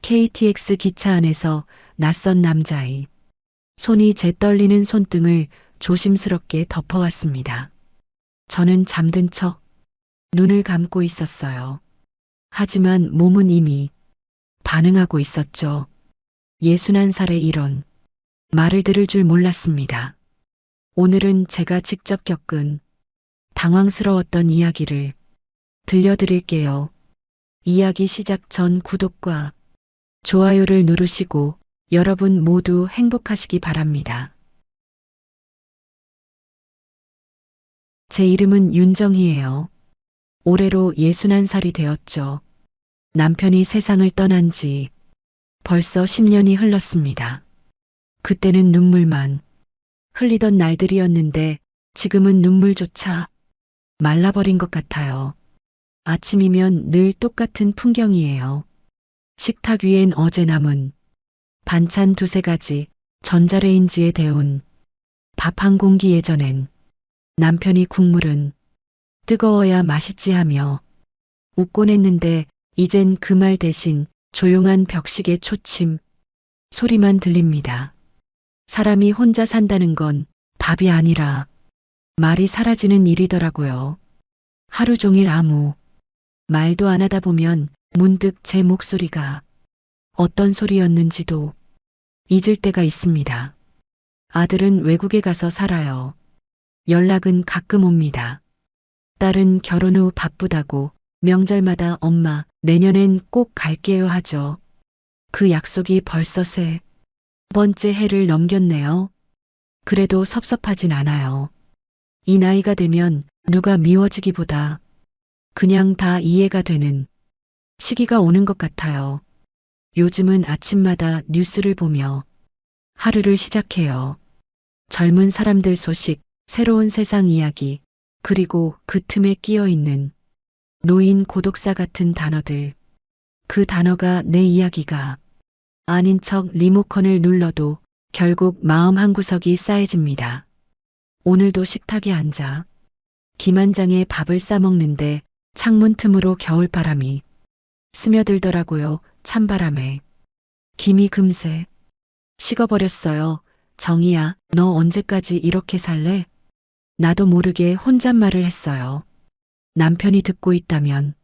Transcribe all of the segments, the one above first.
KTX 기차 안에서 낯선 남자아이. 손이 제 떨리는 손등을 조심스럽게 덮어왔습니다. 저는 잠든 척 눈을 감고 있었어요. 하지만 몸은 이미 반응하고 있었죠. 61살의 일원. 말을 들을 줄 몰랐습니다. 오늘은 제가 직접 겪은 당황스러웠던 이야기를 들려드릴게요. 이야기 시작 전 구독과 좋아요를 누르시고 여러분 모두 행복하시기 바랍니다. 제 이름은 윤정희예요. 올해로 61살이 되었죠. 남편이 세상을 떠난 지 벌써 10년이 흘렀습니다. 그때는 눈물만 흘리던 날들이었는데 지금은 눈물조차 말라버린 것 같아요. 아침이면 늘 똑같은 풍경이에요. 식탁 위엔 어제 남은 반찬 두세 가지, 전자레인지에 데운 밥 한 공기. 예전엔 남편이 국물은 뜨거워야 맛있지 하며 웃곤 했는데 이젠 그 말 대신 조용한 벽식의 초침 소리만 들립니다. 사람이 혼자 산다는 건 밥이 아니라 말이 사라지는 일이더라고요. 하루 종일 아무 말도 안 하다 보면 문득 제 목소리가 어떤 소리였는지도 잊을 때가 있습니다. 아들은 외국에 가서 살아요. 연락은 가끔 옵니다. 딸은 결혼 후 바쁘다고 명절마다 엄마, 내년엔 꼭 갈게요 하죠. 그 약속이 벌써 세 번째 해를 넘겼네요. 그래도 섭섭하진 않아요. 이 나이가 되면 누가 미워지기보다 그냥 다 이해가 되는 시기가 오는 것 같아요. 요즘은 아침마다 뉴스를 보며 하루를 시작해요. 젊은 사람들 소식, 새로운 세상 이야기, 그리고 그 틈에 끼어 있는 노인 고독사 같은 단어들. 그 단어가 내 이야기가 아닌 척 리모컨을 눌러도 결국 마음 한구석이 싸해집니다. 오늘도 식탁에 앉아 김한장에 밥을 싸먹는데 창문 틈으로 겨울바람이 스며들더라고요. 찬바람에. 김이 금세 식어버렸어요. 정희야, 너 언제까지 이렇게 살래? 나도 모르게 혼잣말을 했어요. 남편이 듣고 있다면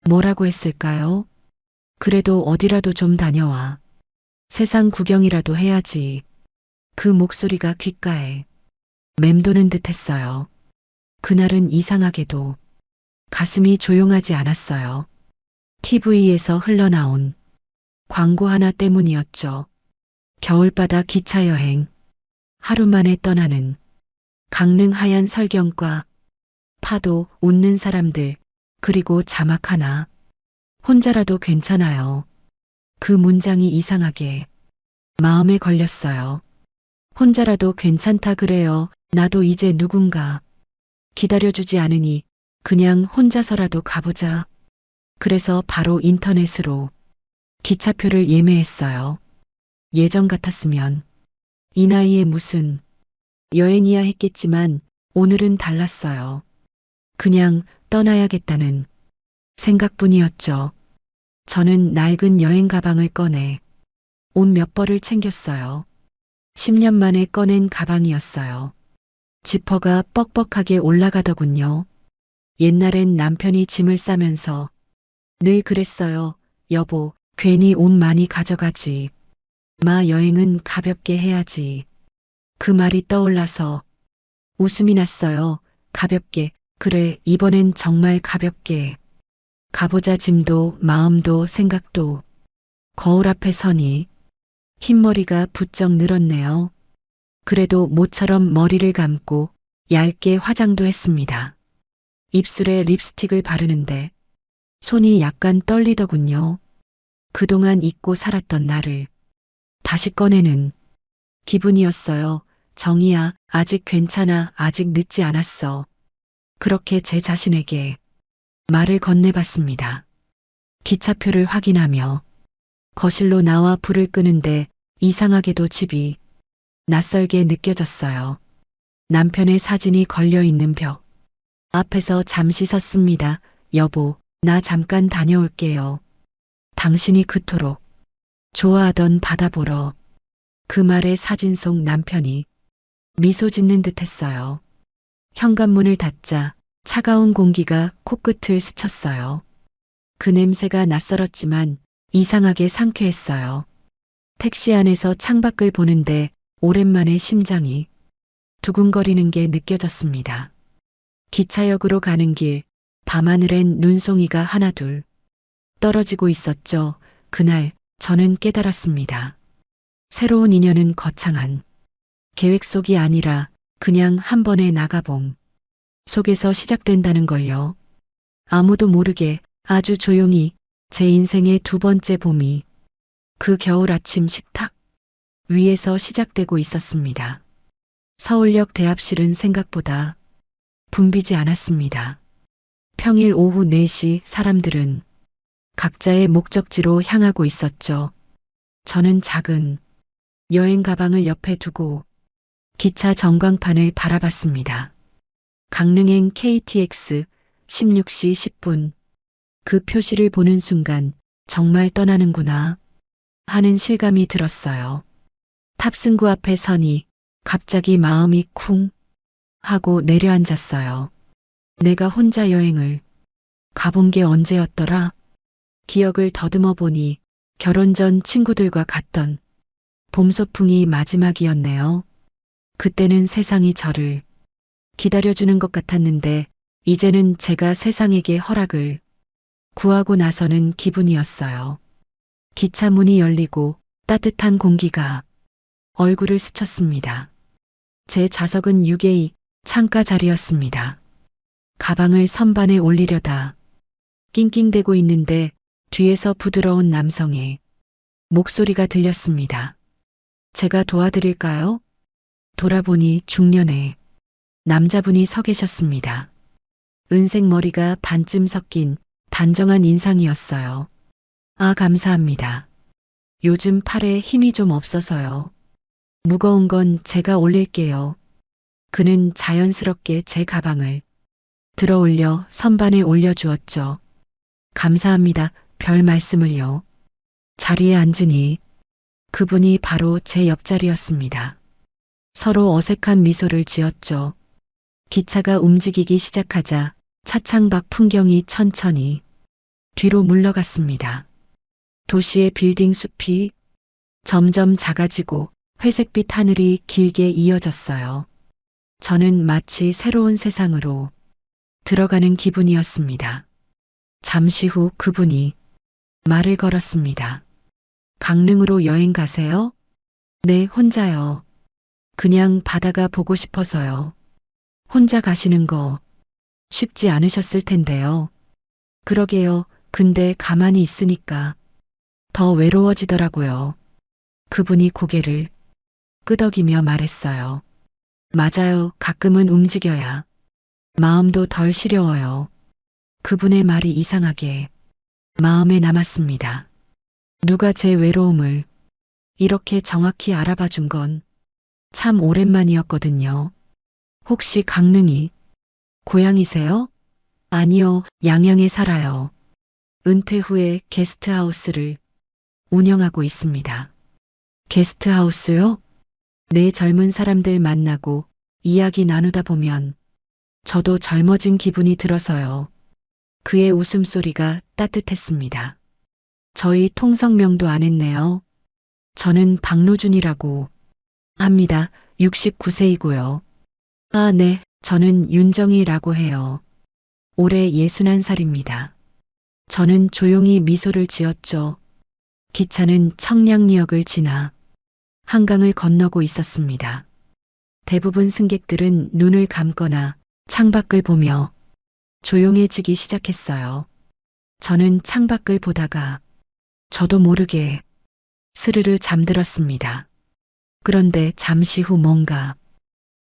뭐라고 했을까요? 그래도 어디라도 좀 다녀와. 세상 구경이라도 해야지. 그 목소리가 귓가에 맴도는 듯 했어요. 그날은 이상하게도 가슴이 조용하지 않았어요. TV에서 흘러나온 광고 하나 때문이었죠. 겨울바다 기차여행. 하루 만에 떠나는 강릉 하얀 설경과 파도, 웃는 사람들, 그리고 자막 하나. 혼자라도 괜찮아요. 그 문장이 이상하게 마음에 걸렸어요. 혼자라도 괜찮다 그래요. 나도 이제 누군가 기다려주지 않으니 그냥 혼자서라도 가보자. 그래서 바로 인터넷으로 기차표를 예매했어요. 예전 같았으면 이 나이에 무슨 여행이야 했겠지만 오늘은 달랐어요. 그냥 떠나야겠다는 생각뿐이었죠. 저는 낡은 여행 가방을 꺼내 옷 몇 벌을 챙겼어요. 10년 만에 꺼낸 가방이었어요. 지퍼가 뻑뻑하게 올라가더군요. 옛날엔 남편이 짐을 싸면서 늘 그랬어요. 여보, 괜히 옷 많이 가져가지. 마, 여행은 가볍게 해야지. 그 말이 떠올라서 웃음이 났어요. 가볍게. 그래, 이번엔 정말 가볍게. 가보자. 짐도 마음도 생각도. 거울 앞에 서니 흰머리가 부쩍 늘었네요. 그래도 모처럼 머리를 감고 얇게 화장도 했습니다. 입술에 립스틱을 바르는데 손이 약간 떨리더군요. 그동안 잊고 살았던 나를 다시 꺼내는 기분이었어요. 정희야, 아직 괜찮아. 아직 늦지 않았어. 그렇게 제 자신에게 말을 건네봤습니다. 기차표를 확인하며 거실로 나와 불을 끄는데 이상하게도 집이 낯설게 느껴졌어요. 남편의 사진이 걸려있는 벽 앞에서 잠시 섰습니다. 여보, 나 잠깐 다녀올게요. 당신이 그토록 좋아하던 바다 보러. 그 말에 사진 속 남편이 미소 짓는 듯 했어요. 현관문을 닫자 차가운 공기가 코끝을 스쳤어요. 그 냄새가 낯설었지만 이상하게 상쾌했어요. 택시 안에서 창밖을 보는데 오랜만에 심장이 두근거리는 게 느껴졌습니다. 기차역으로 가는 길, 밤하늘엔 눈송이가 하나둘 떨어지고 있었죠. 그날 저는 깨달았습니다. 새로운 인연은 거창한 계획 속이 아니라 그냥 한 번의 나가봄 속에서 시작된다는 걸요. 아무도 모르게 아주 조용히 제 인생의 두 번째 봄이 그 겨울 아침 식탁 위에서 시작되고 있었습니다. 서울역 대합실은 생각보다 붐비지 않았습니다. 평일 오후 4시 사람들은 각자의 목적지로 향하고 있었죠. 저는 작은 여행 가방을 옆에 두고 기차 전광판을 바라봤습니다. 강릉행 KTX 16시 10분. 그 표시를 보는 순간 정말 떠나는구나 하는 실감이 들었어요. 탑승구 앞에 서니 갑자기 마음이 쿵 하고 내려앉았어요. 내가 혼자 여행을 가본 게 언제였더라? 기억을 더듬어 보니 결혼 전 친구들과 갔던 봄 소풍이 마지막이었네요. 그때는 세상이 저를 기다려주는 것 같았는데 이제는 제가 세상에게 허락을 구하고 나서는 기분이었어요. 기차 문이 열리고 따뜻한 공기가 얼굴을 스쳤습니다. 제 좌석은 6A 창가 자리였습니다. 가방을 선반에 올리려다 낑낑대고 있는데 뒤에서 부드러운 남성의 목소리가 들렸습니다. 제가 도와드릴까요? 돌아보니 중년의 남자분이 서 계셨습니다. 은색 머리가 반쯤 섞인 단정한 인상이었어요. 아, 감사합니다. 요즘 팔에 힘이 좀 없어서요. 무거운 건 제가 올릴게요. 그는 자연스럽게 제 가방을 들어 올려 선반에 올려주었죠. 감사합니다. 별 말씀을요. 자리에 앉으니 그분이 바로 제 옆자리였습니다. 서로 어색한 미소를 지었죠. 기차가 움직이기 시작하자 차창 밖 풍경이 천천히 뒤로 물러갔습니다. 도시의 빌딩 숲이 점점 작아지고 회색빛 하늘이 길게 이어졌어요. 저는 마치 새로운 세상으로 들어가는 기분이었습니다. 잠시 후 그분이 말을 걸었습니다. 강릉으로 여행 가세요? 네, 혼자요. 그냥 바다가 보고 싶어서요. 혼자 가시는 거 쉽지 않으셨을 텐데요. 그러게요. 근데 가만히 있으니까 더 외로워지더라고요. 그분이 고개를 끄덕이며 말했어요. 맞아요. 가끔은 움직여야 마음도 덜 시려워요. 그분의 말이 이상하게 마음에 남았습니다. 누가 제 외로움을 이렇게 정확히 알아봐 준 건 참 오랜만이었거든요. 혹시 강릉이 고향이세요? 아니요, 양양에 살아요. 은퇴 후에 게스트하우스를 운영하고 있습니다. 게스트하우스요? 네, 젊은 사람들 만나고 이야기 나누다 보면 저도 젊어진 기분이 들어서요. 그의 웃음소리가 따뜻했습니다. 저희 통성명도 안 했네요. 저는 박노준이라고 합니다. 69세이고요. 아, 네. 저는 윤정희라고 해요. 올해 61살입니다. 저는 조용히 미소를 지었죠. 기차는 청량리역을 지나 한강을 건너고 있었습니다. 대부분 승객들은 눈을 감거나 창밖을 보며 조용해지기 시작했어요. 저는 창밖을 보다가 저도 모르게 스르르 잠들었습니다. 그런데 잠시 후 뭔가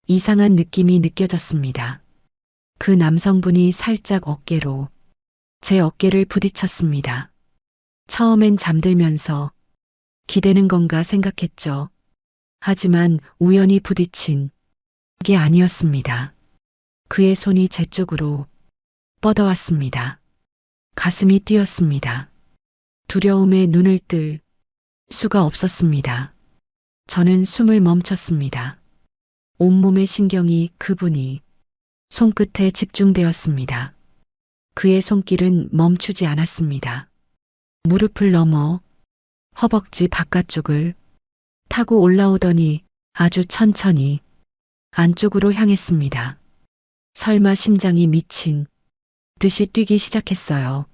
이상한 느낌이 느껴졌습니다. 그 남성분이 살짝 어깨로 제 어깨를 부딪혔습니다. 처음엔 잠들면서 기대는 건가 생각했죠. 하지만 우연히 부딪힌 게 아니었습니다. 그의 손이 제 쪽으로 뻗어왔습니다. 가슴이 뛰었습니다. 두려움에 눈을 뜰 수가 없었습니다. 저는 숨을 멈췄습니다. 온몸의 신경이 그분이 손끝에 집중되었습니다. 그의 손길은 멈추지 않았습니다. 무릎을 넘어 허벅지 바깥쪽을 타고 올라오더니 아주 천천히 안쪽으로 향했습니다. 설마 심장이 미친 듯이 뛰기 시작했어요.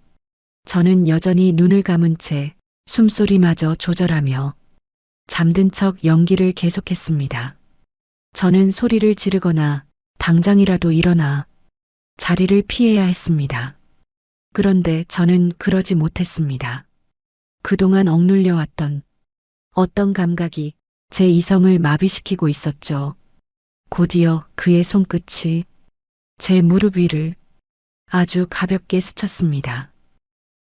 저는 여전히 눈을 감은 채 숨소리마저 조절하며 잠든 척 연기를 계속했습니다. 저는 소리를 지르거나 당장이라도 일어나 자리를 피해야 했습니다. 그런데 저는 그러지 못했습니다. 그동안 억눌려 왔던 어떤 감각이 제 이성을 마비시키고 있었죠. 곧이어 그의 손끝이 제 무릎 위를 아주 가볍게 스쳤습니다.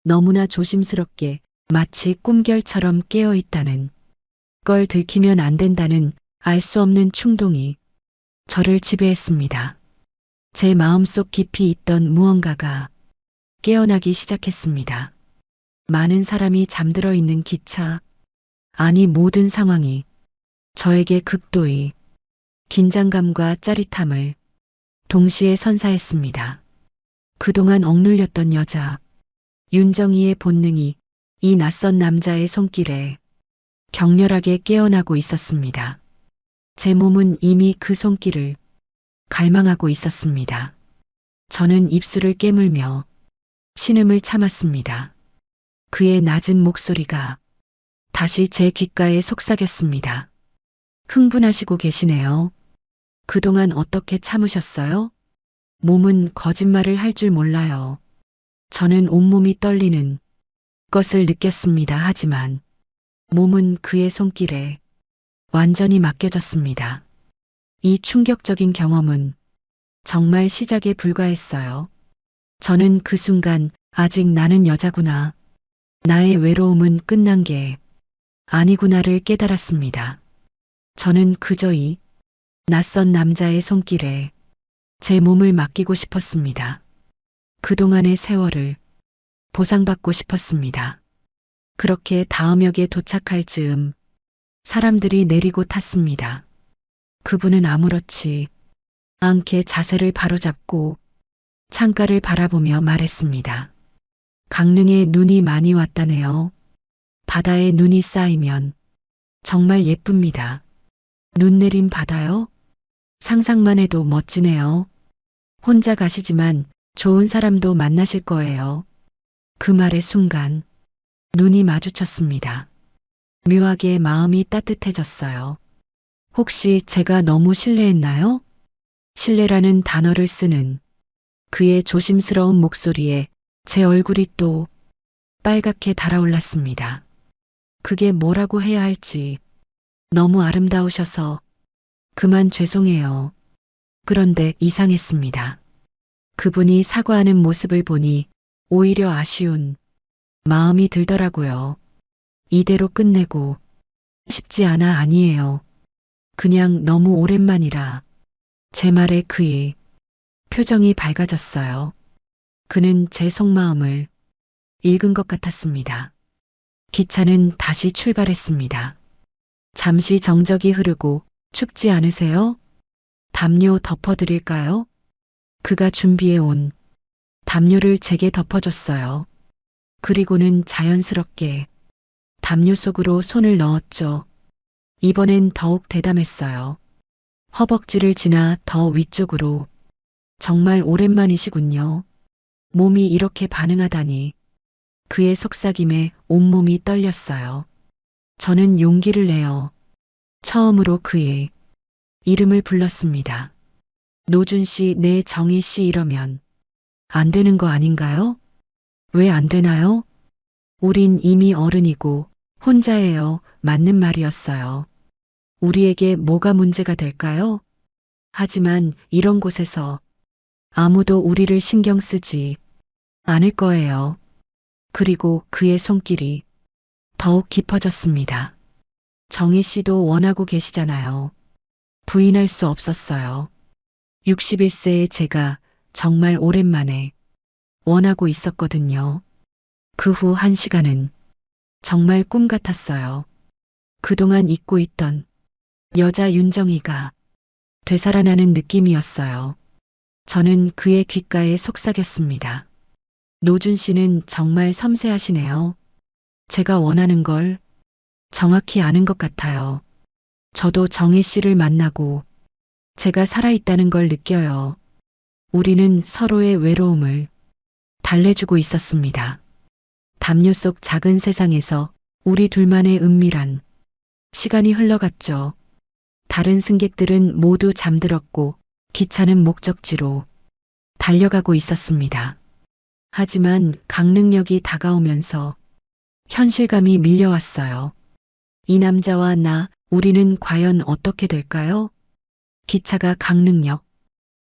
너무나 조심스럽게 마치 꿈결처럼 깨어 있다는 걸 들키면 안 된다는 알 수 없는 충동이 저를 지배했습니다. 제 마음속 깊이 있던 무언가가 깨어나기 시작했습니다. 많은 사람이 잠들어 있는 기차, 아니 모든 상황이 저에게 극도의 긴장감과 짜릿함을 동시에 선사했습니다. 그동안 억눌렸던 여자, 윤정이의 본능이 이 낯선 남자의 손길에 격렬하게 깨어나고 있었습니다. 제 몸은 이미 그 손길을 갈망하고 있었습니다. 저는 입술을 깨물며 신음을 참았습니다. 그의 낮은 목소리가 다시 제 귓가에 속삭였습니다. 흥분하시고 계시네요. 그동안 어떻게 참으셨어요? 몸은 거짓말을 할 줄 몰라요. 저는 온몸이 떨리는 것을 느꼈습니다. 하지만 몸은 그의 손길에 완전히 맡겨졌습니다. 이 충격적인 경험은 정말 시작에 불과했어요. 저는 그 순간 아직 나는 여자구나. 나의 외로움은 끝난 게 아니구나를 깨달았습니다. 저는 그저 이 낯선 남자의 손길에 제 몸을 맡기고 싶었습니다. 그동안의 세월을 보상받고 싶었습니다. 그렇게 다음 역에 도착할 즈음 사람들이 내리고 탔습니다. 그분은 아무렇지 않게 자세를 바로잡고 창가를 바라보며 말했습니다. 강릉에 눈이 많이 왔다네요. 바다에 눈이 쌓이면 정말 예쁩니다. 눈 내린 바다요? 상상만 해도 멋지네요. 혼자 가시지만 좋은 사람도 만나실 거예요. 그 말의 순간 눈이 마주쳤습니다. 묘하게 마음이 따뜻해졌어요. 혹시 제가 너무 실례했나요? 실례라는 단어를 쓰는 그의 조심스러운 목소리에 제 얼굴이 또 빨갛게 달아올랐습니다. 그게 뭐라고 해야 할지 너무 아름다우셔서 그만 죄송해요. 그런데 이상했습니다. 그분이 사과하는 모습을 보니 오히려 아쉬운 마음이 들더라고요. 이대로 끝내고 싶지 않아. 아니에요. 그냥 너무 오랜만이라. 제 말에 그의 표정이 밝아졌어요. 그는 제 속마음을 읽은 것 같았습니다. 기차는 다시 출발했습니다. 잠시 정적이 흐르고 춥지 않으세요? 담요 덮어드릴까요? 그가 준비해 온 담요를 제게 덮어줬어요. 그리고는 자연스럽게 담요 속으로 손을 넣었죠. 이번엔 더욱 대담했어요. 허벅지를 지나 더 위쪽으로. 정말 오랜만이시군요. 몸이 이렇게 반응하다니. 그의 속삭임에 온몸이 떨렸어요. 저는 용기를 내어 처음으로 그의 이름을 불렀습니다. 노준 씨, 네, 정희 씨. 이러면 안 되는 거 아닌가요? 왜 안 되나요? 우린 이미 어른이고 혼자예요. 맞는 말이었어요. 우리에게 뭐가 문제가 될까요? 하지만 이런 곳에서 아무도 우리를 신경 쓰지 않을 거예요. 그리고 그의 손길이 더욱 깊어졌습니다. 정희 씨도 원하고 계시잖아요. 부인할 수 없었어요. 61세의 제가 정말 오랜만에 원하고 있었거든요. 그 후 1시간은 정말 꿈 같았어요. 그동안 잊고 있던 여자 윤정이가 되살아나는 느낌이었어요. 저는 그의 귓가에 속삭였습니다. 노준 씨는 정말 섬세하시네요. 제가 원하는 걸 정확히 아는 것 같아요. 저도 정혜 씨를 만나고 제가 살아있다는 걸 느껴요. 우리는 서로의 외로움을 달래주고 있었습니다. 담요 속 작은 세상에서 우리 둘만의 은밀한 시간이 흘러갔죠. 다른 승객들은 모두 잠들었고 기차는 목적지로 달려가고 있었습니다. 하지만 강릉역이 다가오면서 현실감이 밀려왔어요. 이 남자와 나, 우리는 과연 어떻게 될까요? 기차가 강릉역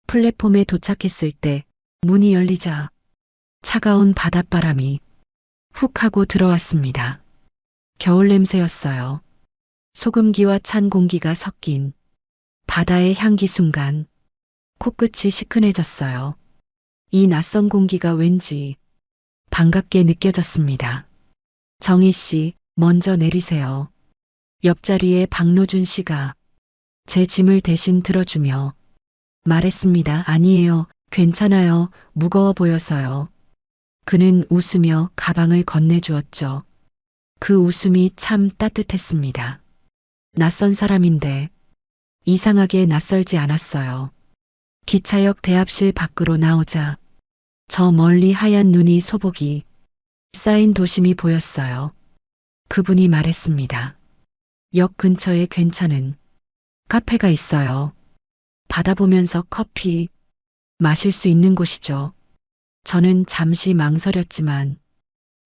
플랫폼에 도착했을 때 문이 열리자 차가운 바닷바람이 훅 하고 들어왔습니다. 겨울 냄새였어요. 소금기와 찬 공기가 섞인 바다의 향기 순간 코끝이 시큰해졌어요. 이 낯선 공기가 왠지 반갑게 느껴졌습니다. 정희 씨, 먼저 내리세요. 옆자리에 박노준 씨가 제 짐을 대신 들어주며 말했습니다. 아니에요. 괜찮아요. 무거워 보여서요. 그는 웃으며 가방을 건네주었죠. 그 웃음이 참 따뜻했습니다. 낯선 사람인데 이상하게 낯설지 않았어요. 기차역 대합실 밖으로 나오자 저 멀리 하얀 눈이 소복이 쌓인 도심이 보였어요. 그분이 말했습니다. 역 근처에 괜찮은 카페가 있어요. 바다 보면서 커피 마실 수 있는 곳이죠. 저는 잠시 망설였지만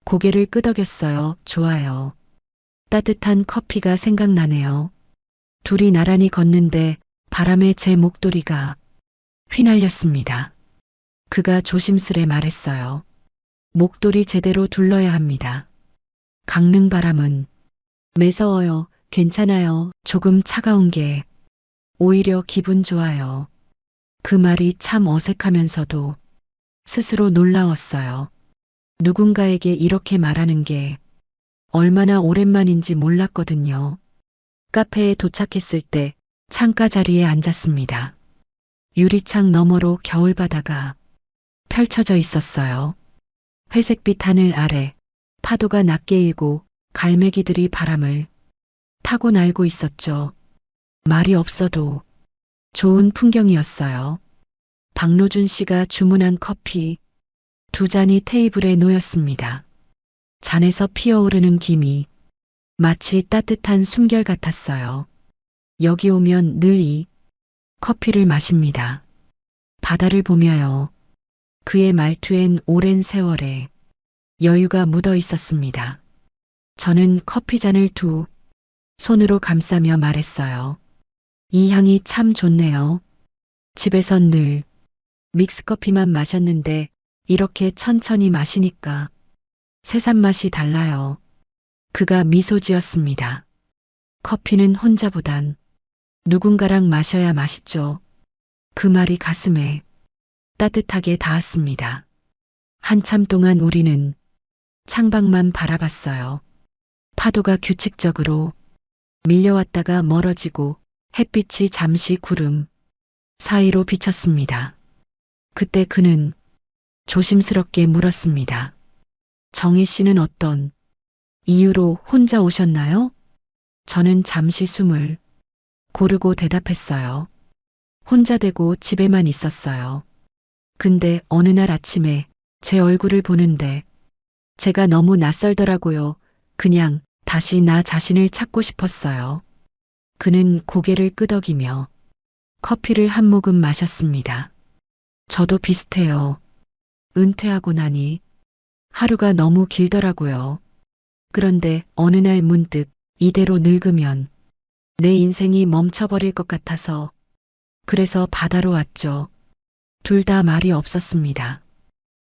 고개를 끄덕였어요. 좋아요. 따뜻한 커피가 생각나네요. 둘이 나란히 걷는데 바람에 제 목도리가 휘날렸습니다. 그가 조심스레 말했어요. 목도리 제대로 둘러야 합니다. 강릉 바람은 매서워요. 괜찮아요. 조금 차가운 게 오히려 기분 좋아요. 그 말이 참 어색하면서도 스스로 놀라웠어요. 누군가에게 이렇게 말하는 게 얼마나 오랜만인지 몰랐거든요. 카페에 도착했을 때 창가 자리에 앉았습니다. 유리창 너머로 겨울바다가 펼쳐져 있었어요. 회색빛 하늘 아래 파도가 낮게 일고 갈매기들이 바람을 타고 날고 있었죠. 말이 없어도 좋은 풍경이었어요. 박노준 씨가 주문한 커피 2잔이 테이블에 놓였습니다. 잔에서 피어오르는 김이 마치 따뜻한 숨결 같았어요. 여기 오면 늘 이 커피를 마십니다. 바다를 보며요. 그의 말투엔 오랜 세월의 여유가 묻어 있었습니다. 저는 커피잔을 두 손으로 감싸며 말했어요. 이 향이 참 좋네요. 집에선 늘 믹스커피만 마셨는데 이렇게 천천히 마시니까 새삼 맛이 달라요. 그가 미소 지었습니다. 커피는 혼자보단 누군가랑 마셔야 맛있죠. 그 말이 가슴에 따뜻하게 닿았습니다. 한참 동안 우리는 창밖만 바라봤어요. 파도가 규칙적으로 밀려왔다가 멀어지고 햇빛이 잠시 구름 사이로 비쳤습니다. 그때 그는 조심스럽게 물었습니다. 정희 씨는 어떤 이유로 혼자 오셨나요? 저는 잠시 숨을 고르고 대답했어요. 혼자 되고 집에만 있었어요. 근데 어느 날 아침에 제 얼굴을 보는데 제가 너무 낯설더라고요. 그냥 다시 나 자신을 찾고 싶었어요. 그는 고개를 끄덕이며 커피를 한 모금 마셨습니다. 저도 비슷해요. 은퇴하고 나니 하루가 너무 길더라고요. 그런데 어느 날 문득 이대로 늙으면 내 인생이 멈춰버릴 것 같아서 그래서 바다로 왔죠. 둘 다 말이 없었습니다.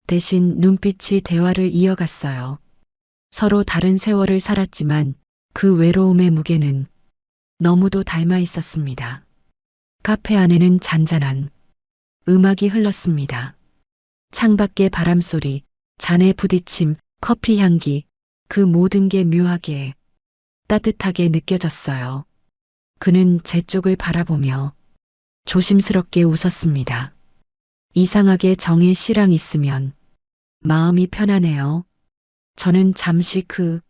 대신 눈빛이 대화를 이어갔어요. 서로 다른 세월을 살았지만 그 외로움의 무게는 너무도 닮아 있었습니다. 카페 안에는 잔잔한 음악이 흘렀습니다. 창밖의 바람소리, 잔의 부딪힘, 커피 향기, 그 모든 게 묘하게 따뜻하게 느껴졌어요. 그는 제 쪽을 바라보며 조심스럽게 웃었습니다. 이상하게 정의 씨랑 있으면 마음이 편하네요. 저는 잠시 그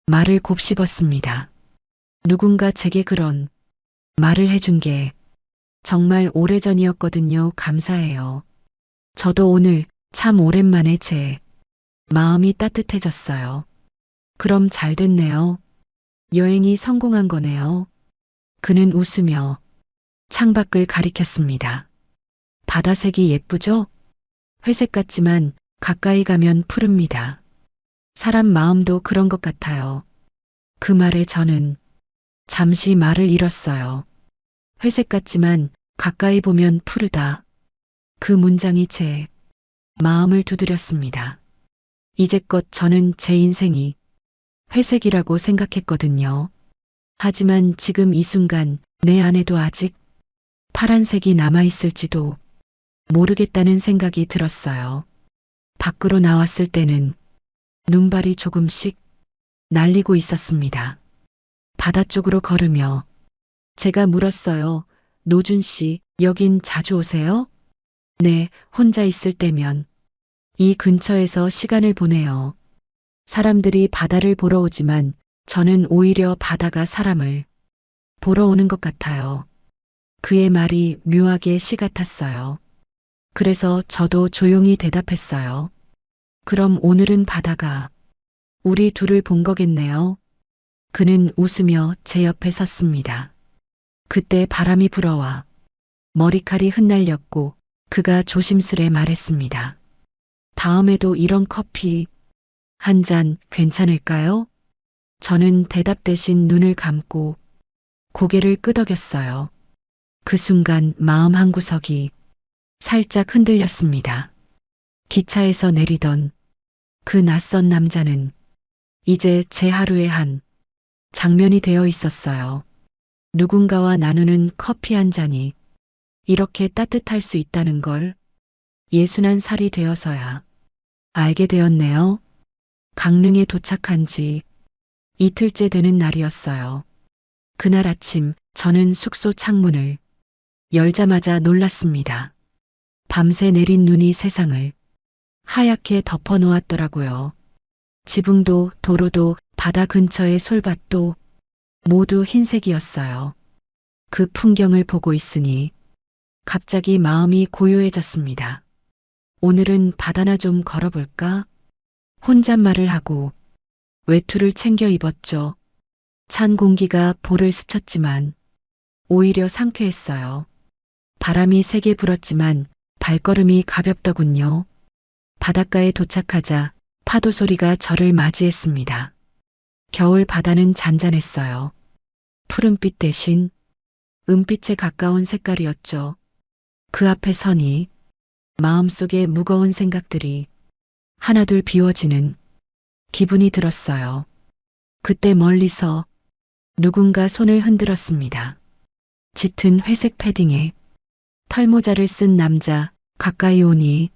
말을 곱씹었습니다. 누군가 제게 그런 말을 해준 게 정말 오래전이었거든요. 감사해요. 저도 오늘 참 오랜만에 제 마음이 따뜻해졌어요. 그럼 잘 됐네요. 여행이 성공한 거네요. 그는 웃으며 창밖을 가리켰습니다. 바다색이 예쁘죠? 회색 같지만 가까이 가면 푸릅니다. 사람 마음도 그런 것 같아요. 그 말에 저는 잠시 말을 잃었어요. 회색 같지만 가까이 보면 푸르다. 그 문장이 제 마음을 두드렸습니다. 이제껏 저는 제 인생이 회색이라고 생각했거든요. 하지만 지금 이 순간 내 안에도 아직 파란색이 남아있을지도 모르겠다는 생각이 들었어요. 밖으로 나왔을 때는 눈발이 조금씩 날리고 있었습니다. 바다 쪽으로 걸으며 제가 물었어요. 노준 씨, 여긴 자주 오세요? 네, 혼자 있을 때면 이 근처에서 시간을 보내요. 사람들이 바다를 보러 오지만 저는 오히려 바다가 사람을 보러 오는 것 같아요. 그의 말이 묘하게 시 같았어요. 그래서 저도 조용히 대답했어요. 그럼 오늘은 바다가 우리 둘을 본 거겠네요. 그는 웃으며 제 옆에 섰습니다. 그때 바람이 불어와 머리칼이 흩날렸고 그가 조심스레 말했습니다. 다음에도 이런 커피 한 잔 괜찮을까요? 저는 대답 대신 눈을 감고 고개를 끄덕였어요. 그 순간 마음 한구석이 살짝 흔들렸습니다. 기차에서 내리던 그 낯선 남자는 이제 제 하루의 한 장면이 되어 있었어요. 누군가와 나누는 커피 한 잔이 이렇게 따뜻할 수 있다는 걸 61살이 되어서야 알게 되었네요. 강릉에 도착한 지 이틀째 되는 날이었어요. 그날 아침 저는 숙소 창문을 열자마자 놀랐습니다. 밤새 내린 눈이 세상을 하얗게 덮어 놓았더라고요. 지붕도 도로도 바다 근처의 솔밭도 모두 흰색이었어요. 그 풍경을 보고 있으니 갑자기 마음이 고요해졌습니다. 오늘은 바다나 좀 걸어볼까? 혼잣말을 하고 외투를 챙겨 입었죠. 찬 공기가 볼을 스쳤지만 오히려 상쾌했어요. 바람이 세게 불었지만 발걸음이 가볍더군요. 바닷가에 도착하자 파도 소리가 저를 맞이했습니다. 겨울 바다는 잔잔했어요. 푸른빛 대신 은빛에 가까운 색깔이었죠. 그 앞에 서니 마음속에 무거운 생각들이 하나둘 비워지는 기분이 들었어요. 그때 멀리서 누군가 손을 흔들었습니다. 짙은 회색 패딩에 털모자를 쓴 남자 가까이 오니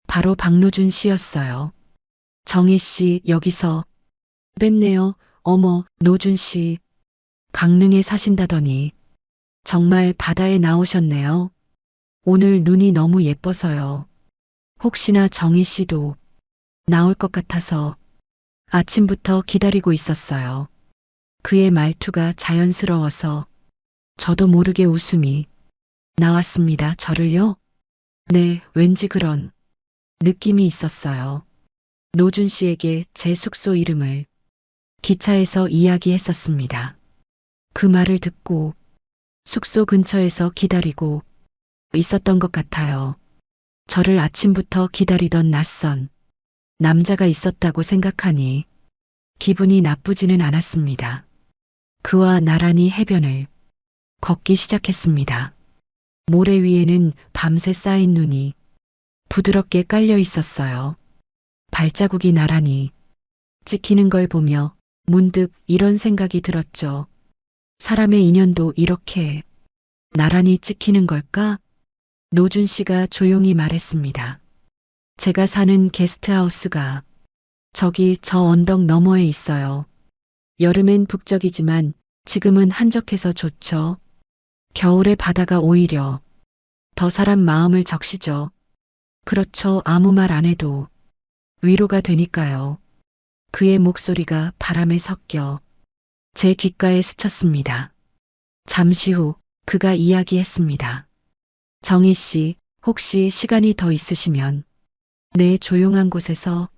바로 박노준 씨였어요. 정희 씨 여기서 뵙네요. 어머, 노준 씨. 강릉에 사신다더니 정말 바다에 나오셨네요. 오늘 눈이 너무 예뻐서요. 혹시나 정희 씨도 나올 것 같아서 아침부터 기다리고 있었어요. 그의 말투가 자연스러워서 저도 모르게 웃음이 나왔습니다. 저를요? 네, 왠지 그런 느낌이 있었어요. 노준 씨에게 제 숙소 이름을 기차에서 이야기했었습니다. 그 말을 듣고 숙소 근처에서 기다리고 있었던 것 같아요. 저를 아침부터 기다리던 낯선 남자가 있었다고 생각하니 기분이 나쁘지는 않았습니다. 그와 나란히 해변을 걷기 시작했습니다. 모래 위에는 밤새 쌓인 눈이 부드럽게 깔려 있었어요. 발자국이 나란히 찍히는 걸 보며 문득 이런 생각이 들었죠. 사람의 인연도 이렇게 나란히 찍히는 걸까? 노준 씨가 조용히 말했습니다. 제가 사는 게스트하우스가 저기 저 언덕 너머에 있어요. 여름엔 북적이지만 지금은 한적해서 좋죠. 겨울의 바다가 오히려 더 사람 마음을 적시죠. 그렇죠. 아무 말 안 해도 위로가 되니까요. 그의 목소리가 바람에 섞여 제 귓가에 스쳤습니다. 잠시 후 그가 이야기했습니다. 정희 씨, 혹시 시간이 더 있으시면 내 조용한 곳에서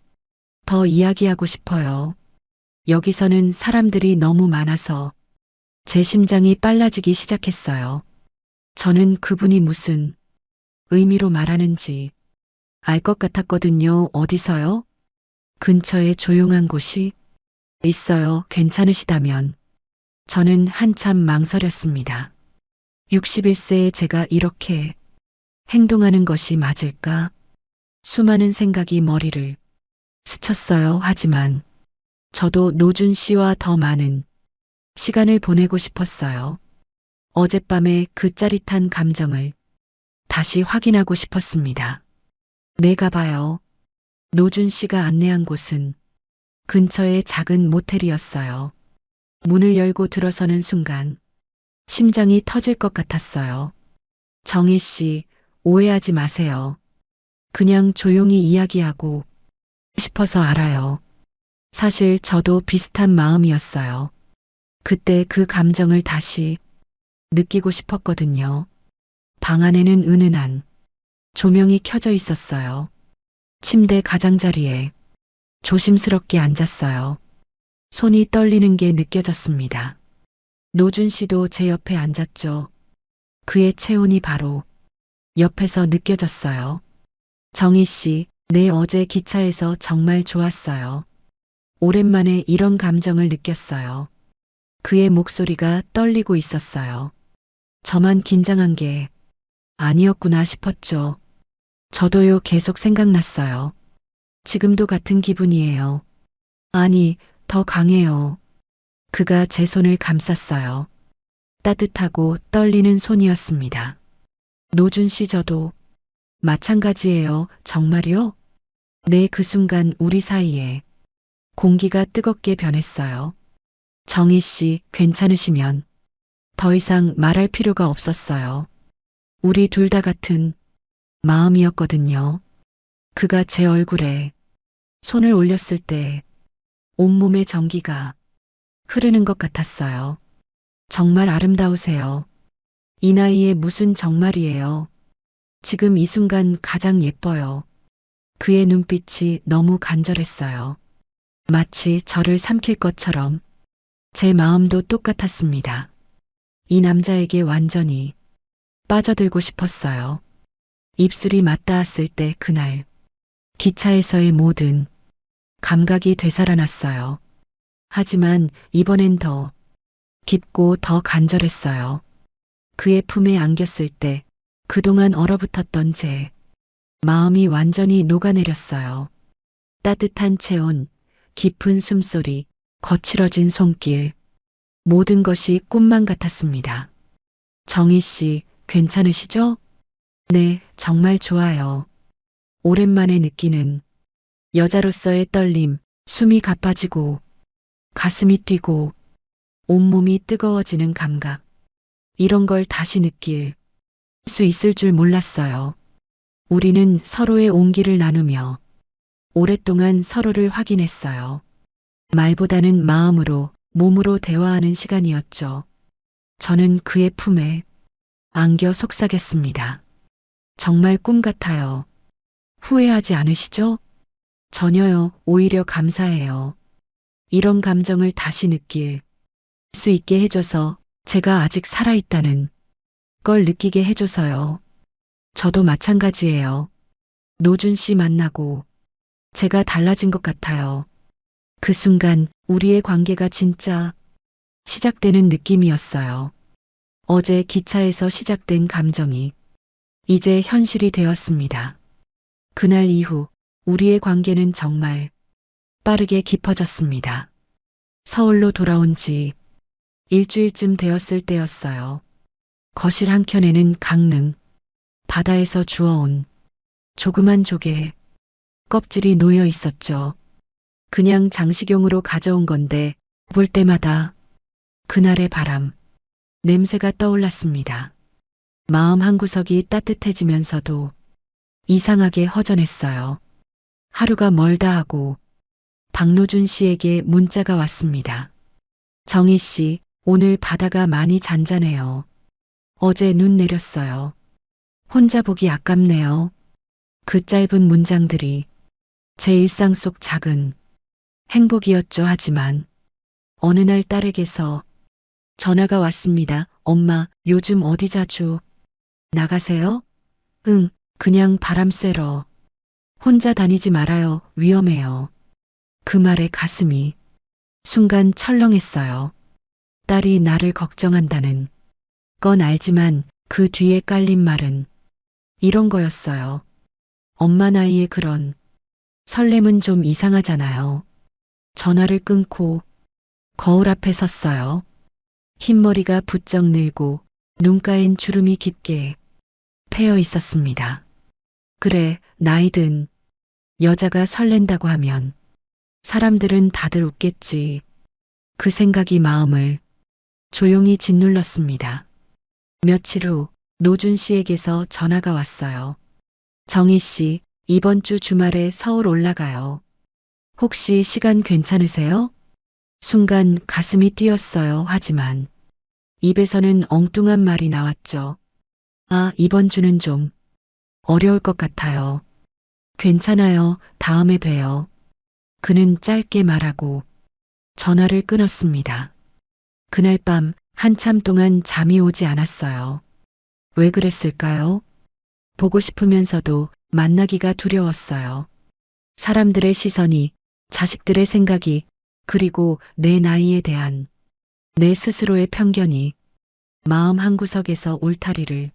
더 이야기하고 싶어요. 여기서는 사람들이 너무 많아서 제 심장이 빨라지기 시작했어요. 저는 그분이 무슨 의미로 말하는지 알 것 같았거든요. 어디서요? 근처에 조용한 곳이 있어요. 괜찮으시다면. 저는 한참 망설였습니다. 61세의 제가 이렇게 행동하는 것이 맞을까? 수많은 생각이 머리를 스쳤어요. 하지만 저도 노준 씨와 더 많은 시간을 보내고 싶었어요. 어젯밤의 그 짜릿한 감정을 다시 확인하고 싶었습니다. 내가 봐요. 노준 씨가 안내한 곳은 근처의 작은 모텔이었어요. 문을 열고 들어서는 순간 심장이 터질 것 같았어요. 정희 씨, 오해하지 마세요. 그냥 조용히 이야기하고 싶어서 알아요. 사실 저도 비슷한 마음이었어요. 그때 그 감정을 다시 느끼고 싶었거든요. 방 안에는 은은한 조명이 켜져 있었어요. 침대 가장자리에 조심스럽게 앉았어요. 손이 떨리는 게 느껴졌습니다. 노준 씨도 제 옆에 앉았죠. 그의 체온이 바로 옆에서 느껴졌어요. 정희 씨, 네, 어제 기차에서 정말 좋았어요. 오랜만에 이런 감정을 느꼈어요. 그의 목소리가 떨리고 있었어요. 저만 긴장한 게 아니었구나 싶었죠. 저도요, 계속 생각났어요. 지금도 같은 기분이에요. 아니, 더 강해요. 그가 제 손을 감쌌어요. 따뜻하고 떨리는 손이었습니다. 노준 씨, 저도 마찬가지예요. 정말요? 네, 그 순간 우리 사이에 공기가 뜨겁게 변했어요. 정희 씨, 괜찮으시면 더 이상 말할 필요가 없었어요. 우리 둘 다 같은 마음이었거든요. 그가 제 얼굴에 손을 올렸을 때 온몸의 전기가 흐르는 것 같았어요. 정말 아름다우세요. 이 나이에 무슨 정말이에요. 지금 이 순간 가장 예뻐요. 그의 눈빛이 너무 간절했어요. 마치 저를 삼킬 것처럼. 제 마음도 똑같았습니다. 이 남자에게 완전히 빠져들고 싶었어요. 입술이 맞닿았을 때 그날 기차에서의 모든 감각이 되살아났어요. 하지만 이번엔 더 깊고 더 간절했어요. 그의 품에 안겼을 때 그동안 얼어붙었던 제 마음이 완전히 녹아내렸어요. 따뜻한 체온, 깊은 숨소리, 거칠어진 손길, 모든 것이 꿈만 같았습니다. 정희 씨, 괜찮으시죠? 네, 정말 좋아요. 오랜만에 느끼는 여자로서의 떨림, 숨이 가빠지고 가슴이 뛰고 온몸이 뜨거워지는 감각. 이런 걸 다시 느낄 수 있을 줄 몰랐어요. 우리는 서로의 온기를 나누며 오랫동안 서로를 확인했어요. 말보다는 마음으로, 몸으로 대화하는 시간이었죠. 저는 그의 품에 안겨 속삭였습니다. 정말 꿈 같아요. 후회하지 않으시죠? 전혀요. 오히려 감사해요. 이런 감정을 다시 느낄 수 있게 해줘서, 제가 아직 살아있다는 걸 느끼게 해줘서요. 저도 마찬가지예요. 노준 씨 만나고 제가 달라진 것 같아요. 그 순간 우리의 관계가 진짜 시작되는 느낌이었어요. 어제 기차에서 시작된 감정이 이제 현실이 되었습니다. 그날 이후 우리의 관계는 정말 빠르게 깊어졌습니다. 서울로 돌아온 지 일주일쯤 되었을 때였어요. 거실 한켠에는 강릉 바다에서 주워온 조그만 조개 껍질이 놓여 있었죠. 그냥 장식용으로 가져온 건데 볼 때마다 그날의 바람, 냄새가 떠올랐습니다. 마음 한구석이 따뜻해지면서도 이상하게 허전했어요. 하루가 멀다 하고 박노준 씨에게 문자가 왔습니다. 정희 씨, 오늘 바다가 많이 잔잔해요. 어제 눈 내렸어요. 혼자 보기 아깝네요. 그 짧은 문장들이 제 일상 속 작은 행복이었죠. 하지만 어느 날 딸에게서 전화가 왔습니다. 엄마, 요즘 어디 자주 나가세요? 응, 그냥 바람 쐬러. 혼자 다니지 말아요. 위험해요. 그 말에 가슴이 순간 철렁했어요. 딸이 나를 걱정한다는 건 알지만 그 뒤에 깔린 말은 이런 거였어요. 엄마 나이에 그런 설렘은 좀 이상하잖아요. 전화를 끊고 거울 앞에 섰어요. 흰머리가 부쩍 늘고 눈가엔 주름이 깊게 패여 있었습니다. 그래, 나이든 여자가 설렌다고 하면 사람들은 다들 웃겠지. 그 생각이 마음을 조용히 짓눌렀습니다. 며칠 후 노준 씨에게서 전화가 왔어요. 정희 씨, 이번 주 주말에 서울 올라가요. 혹시 시간 괜찮으세요? 순간 가슴이 뛰었어요. 하지만 입에서는 엉뚱한 말이 나왔죠. 아, 이번 주는 좀 어려울 것 같아요. 괜찮아요. 다음에 봬요. 그는 짧게 말하고 전화를 끊었습니다. 그날 밤 한참 동안 잠이 오지 않았어요. 왜 그랬을까요? 보고 싶으면서도 만나기가 두려웠어요. 사람들의 시선이, 자식들의 생각이, 그리고 내 나이에 대한 내 스스로의 편견이 마음 한구석에서 울타리를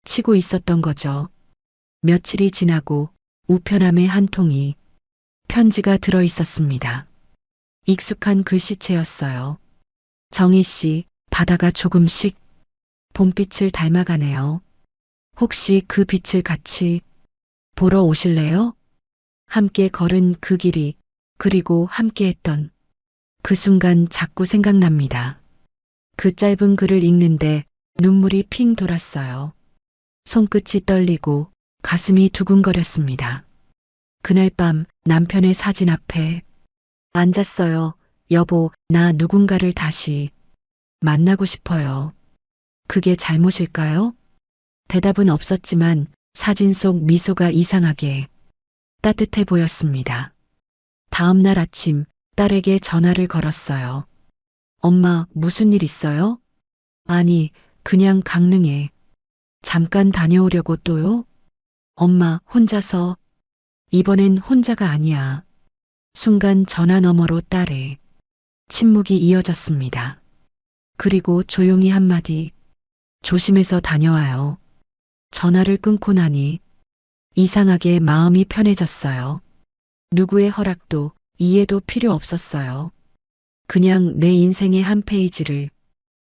치고 있었던 거죠. 며칠이 지나고 우편함에 한 통이 편지가 들어 있었습니다. 익숙한 글씨체였어요. 정희 씨, 바다가 조금씩 봄빛을 닮아가네요. 혹시 그 빛을 같이 보러 오실래요? 함께 걸은 그 길이, 그리고 함께 했던 그 순간 자꾸 생각납니다. 그 짧은 글을 읽는데 눈물이 핑 돌았어요. 손끝이 떨리고 가슴이 두근거렸습니다. 그날 밤 남편의 사진 앞에 앉았어요. 여보, 나 누군가를 다시 만나고 싶어요. 그게 잘못일까요? 대답은 없었지만 사진 속 미소가 이상하게 따뜻해 보였습니다. 다음 날 아침 딸에게 전화를 걸었어요. 엄마, 무슨 일 있어요? 아니, 그냥 강릉에 잠깐 다녀오려고. 또요? 엄마, 혼자서? 이번엔 혼자가 아니야. 순간 전화 너머로 딸의 침묵이 이어졌습니다. 그리고 조용히 한마디, 조심해서 다녀와요. 전화를 끊고 나니 이상하게 마음이 편해졌어요. 누구의 허락도 이해도 필요 없었어요. 그냥 내 인생의 한 페이지를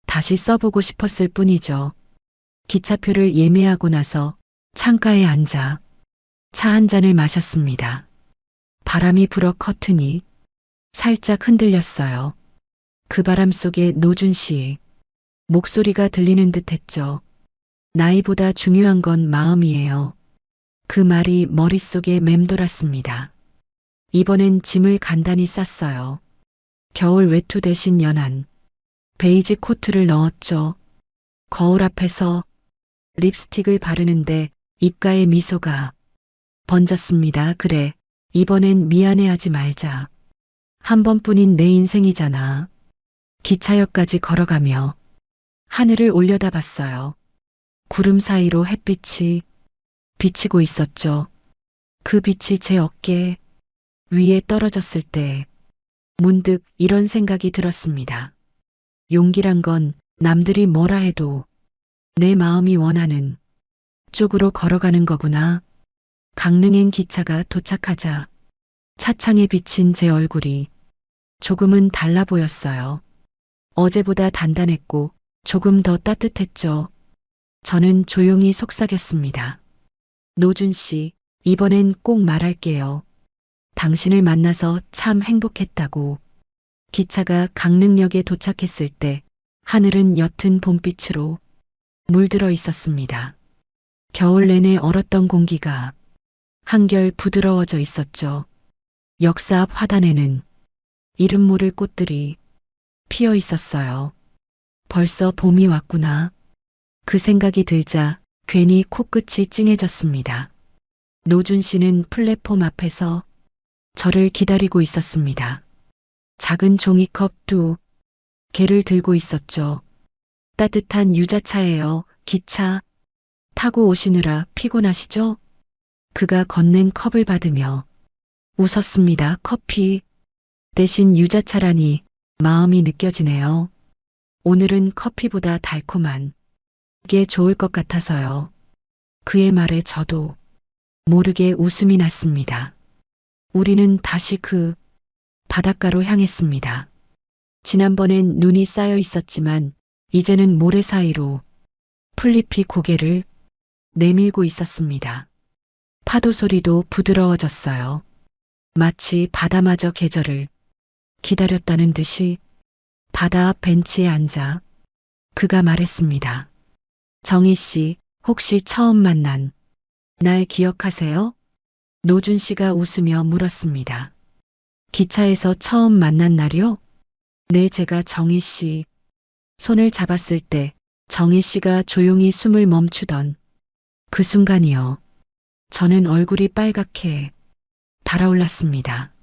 다시 써보고 싶었을 뿐이죠. 기차표를 예매하고 나서 창가에 앉아 차 한 잔을 마셨습니다. 바람이 불어 커튼이 살짝 흔들렸어요. 그 바람 속에 노준 씨의 목소리가 들리는 듯 했죠. 나이보다 중요한 건 마음이에요. 그 말이 머릿속에 맴돌았습니다. 이번엔 짐을 간단히 쌌어요. 겨울 외투 대신 연한 베이지 코트를 넣었죠. 거울 앞에서 립스틱을 바르는데 입가에 미소가 번졌습니다. 그래, 이번엔 미안해하지 말자. 한 번뿐인 내 인생이잖아. 기차역까지 걸어가며 하늘을 올려다봤어요. 구름 사이로 햇빛이 비치고 있었죠. 그 빛이 제 어깨 위에 떨어졌을 때 문득 이런 생각이 들었습니다. 용기란 건 남들이 뭐라 해도 내 마음이 원하는 쪽으로 걸어가는 거구나. 강릉행 기차가 도착하자 차창에 비친 제 얼굴이 조금은 달라 보였어요. 어제보다 단단했고 조금 더 따뜻했죠. 저는 조용히 속삭였습니다. 노준 씨, 이번엔 꼭 말할게요. 당신을 만나서 참 행복했다고. 기차가 강릉역에 도착했을 때 하늘은 옅은 봄빛으로 물들어 있었습니다. 겨울 내내 얼었던 공기가 한결 부드러워져 있었죠. 역사 앞 화단에는 이름 모를 꽃들이 피어 있었어요. 벌써 봄이 왔구나. 그 생각이 들자 괜히 코끝이 찡해졌습니다. 노준 씨는 플랫폼 앞에서 저를 기다리고 있었습니다. 작은 종이컵 2개를 들고 있었죠. 따뜻한 유자차예요. 기차 타고 오시느라 피곤하시죠? 그가 건넨 컵을 받으며 웃었습니다. 커피 대신 유자차라니 마음이 느껴지네요. 오늘은 커피보다 달콤한 게 좋을 것 같아서요. 그의 말에 저도 모르게 웃음이 났습니다. 우리는 다시 그 바닷가로 향했습니다. 지난번엔 눈이 쌓여 있었지만 이제는 모래 사이로 풀잎이 고개를 내밀고 있었습니다. 파도 소리도 부드러워졌어요. 마치 바다마저 계절을 기다렸다는 듯이 바다 앞 벤치에 앉아 그가 말했습니다. 정희 씨, 혹시 처음 만난 날 기억하세요? 노준 씨가 웃으며 물었습니다. 기차에서 처음 만난 날이요? 네, 제가 정희 씨 손을 잡았을 때 정희 씨가 조용히 숨을 멈추던 그 순간이요. 저는 얼굴이 빨갛게 달아올랐습니다.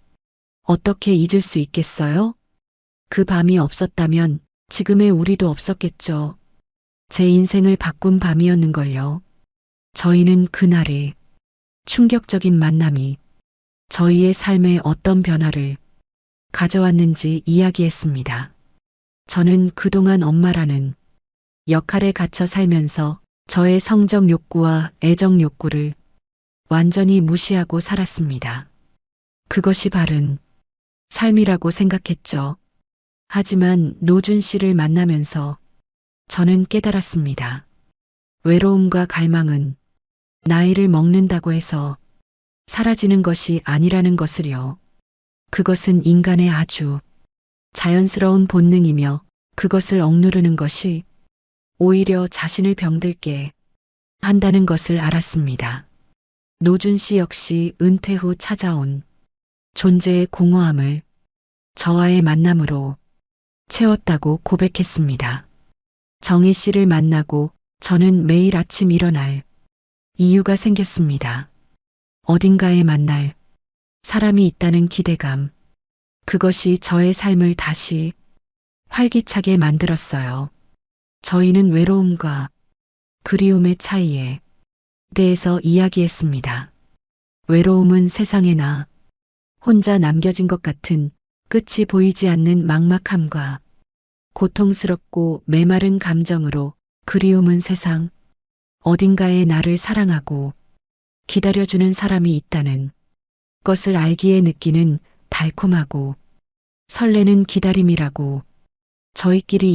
어떻게 잊을 수 있겠어요? 그 밤이 없었다면 지금의 우리도 없었겠죠. 제 인생을 바꾼 밤이었는걸요. 저희는 그날의 충격적인 만남이 저희의 삶에 어떤 변화를 가져왔는지 이야기했습니다. 저는 그동안 엄마라는 역할에 갇혀 살면서 저의 성적 욕구와 애정 욕구를 완전히 무시하고 살았습니다. 그것이 바른 삶이라고 생각했죠. 하지만 노준 씨를 만나면서 저는 깨달았습니다. 외로움과 갈망은 나이를 먹는다고 해서 사라지는 것이 아니라는 것을요. 그것은 인간의 아주 자연스러운 본능이며 그것을 억누르는 것이 오히려 자신을 병들게 한다는 것을 알았습니다. 노준 씨 역시 은퇴 후 찾아온 존재의 공허함을 저와의 만남으로 채웠다고 고백했습니다. 정희 씨를 만나고 저는 매일 아침 일어날 이유가 생겼습니다. 어딘가에 만날 사람이 있다는 기대감. 그것이 저의 삶을 다시 활기차게 만들었어요. 저희는 외로움과 그리움의 차이에 대해서 이야기했습니다. 외로움은 세상에 나 혼자 남겨진 것 같은 끝이 보이지 않는 막막함과 고통스럽고 메마른 감정으로, 그리움은 세상 어딘가에 나를 사랑하고 기다려주는 사람이 있다는 것을 알기에 느끼는 달콤하고 설레는 기다림이라고 저희끼리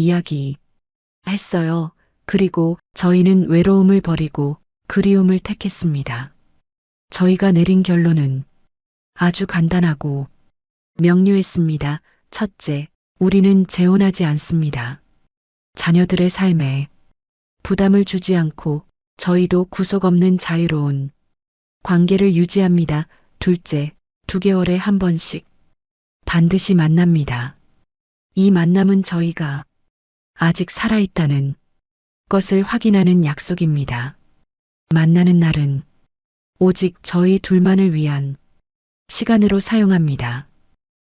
이야기했어요. 그리고 저희는 외로움을 버리고 그리움을 택했습니다. 저희가 내린 결론은 아주 간단하고 명료했습니다. 첫째, 우리는 재혼하지 않습니다. 자녀들의 삶에 부담을 주지 않고 저희도 구속 없는 자유로운 관계를 유지합니다. 둘째, 2개월에 한 번씩 반드시 만납니다. 이 만남은 저희가 아직 살아있다는 것을 확인하는 약속입니다. 만나는 날은 오직 저희 둘만을 위한 시간으로 사용합니다.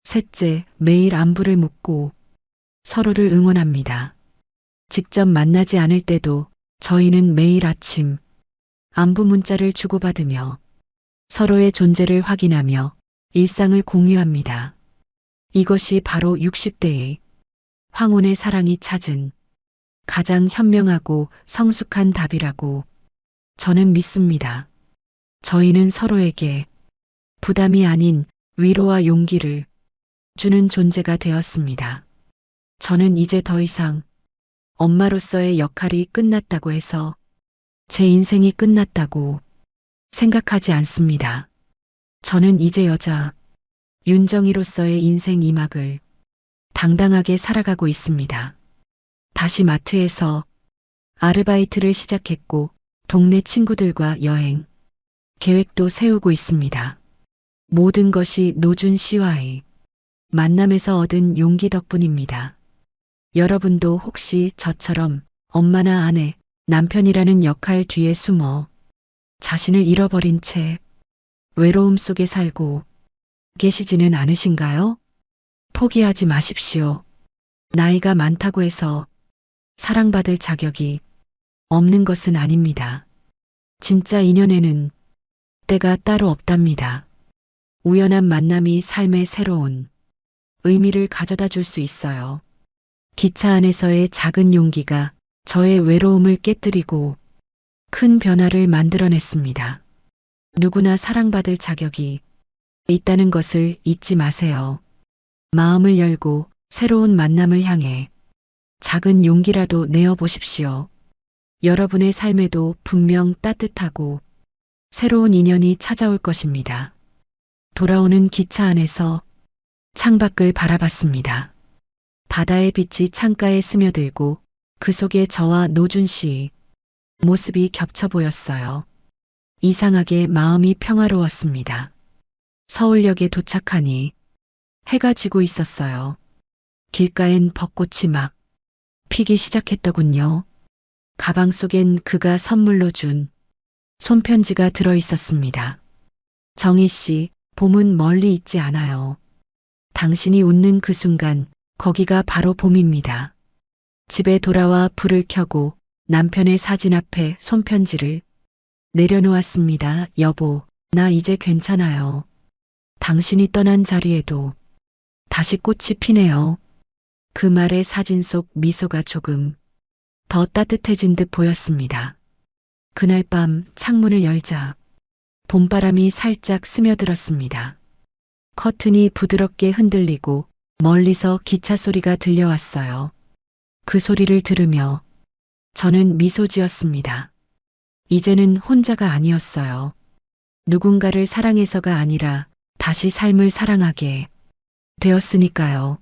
셋째, 매일 안부를 묻고 서로를 응원합니다. 직접 만나지 않을 때도 저희는 매일 아침 안부 문자를 주고받으며 서로의 존재를 확인하며 일상을 공유합니다. 이것이 바로 60대의 황혼의 사랑이 찾은 가장 현명하고 성숙한 답이라고 저는 믿습니다. 저희는 서로에게 부담이 아닌 위로와 용기를 주는 존재가 되었습니다. 저는 이제 더 이상 엄마로서의 역할이 끝났다고 해서 제 인생이 끝났다고 생각하지 않습니다. 저는 이제 여자 윤정희로서의 인생 2막을 당당하게 살아가고 있습니다. 다시 마트에서 아르바이트를 시작했고 동네 친구들과 여행, 계획도 세우고 있습니다. 모든 것이 노준 씨와의 만남에서 얻은 용기 덕분입니다. 여러분도 혹시 저처럼 엄마나 아내, 남편이라는 역할 뒤에 숨어 자신을 잃어버린 채 외로움 속에 살고 계시지는 않으신가요? 포기하지 마십시오. 나이가 많다고 해서 사랑받을 자격이 없는 것은 아닙니다. 진짜 인연에는 때가 따로 없답니다. 우연한 만남이 삶의 새로운 의미를 가져다 줄 수 있어요. 기차 안에서의 작은 용기가 저의 외로움을 깨뜨리고 큰 변화를 만들어냈습니다. 누구나 사랑받을 자격이 있다는 것을 잊지 마세요. 마음을 열고 새로운 만남을 향해 작은 용기라도 내어 보십시오. 여러분의 삶에도 분명 따뜻하고 새로운 인연이 찾아올 것입니다. 돌아오는 기차 안에서 창밖을 바라봤습니다. 바다의 빛이 창가에 스며들고 그 속에 저와 노준 씨 모습이 겹쳐 보였어요. 이상하게 마음이 평화로웠습니다. 서울역에 도착하니 해가 지고 있었어요. 길가엔 벚꽃이 막 피기 시작했더군요. 가방 속엔 그가 선물로 준 손편지가 들어 있었습니다. 정희 씨, 봄은 멀리 있지 않아요. 당신이 웃는 그 순간 거기가 바로 봄입니다. 집에 돌아와 불을 켜고 남편의 사진 앞에 손편지를 내려놓았습니다. 여보, 나 이제 괜찮아요. 당신이 떠난 자리에도 다시 꽃이 피네요. 그 말에 사진 속 미소가 조금 더 따뜻해진 듯 보였습니다. 그날 밤 창문을 열자 봄바람이 살짝 스며들었습니다. 커튼이 부드럽게 흔들리고 멀리서 기차 소리가 들려왔어요. 그 소리를 들으며 저는 미소 지었습니다. 이제는 혼자가 아니었어요. 누군가를 사랑해서가 아니라 다시 삶을 사랑하게 되었으니까요.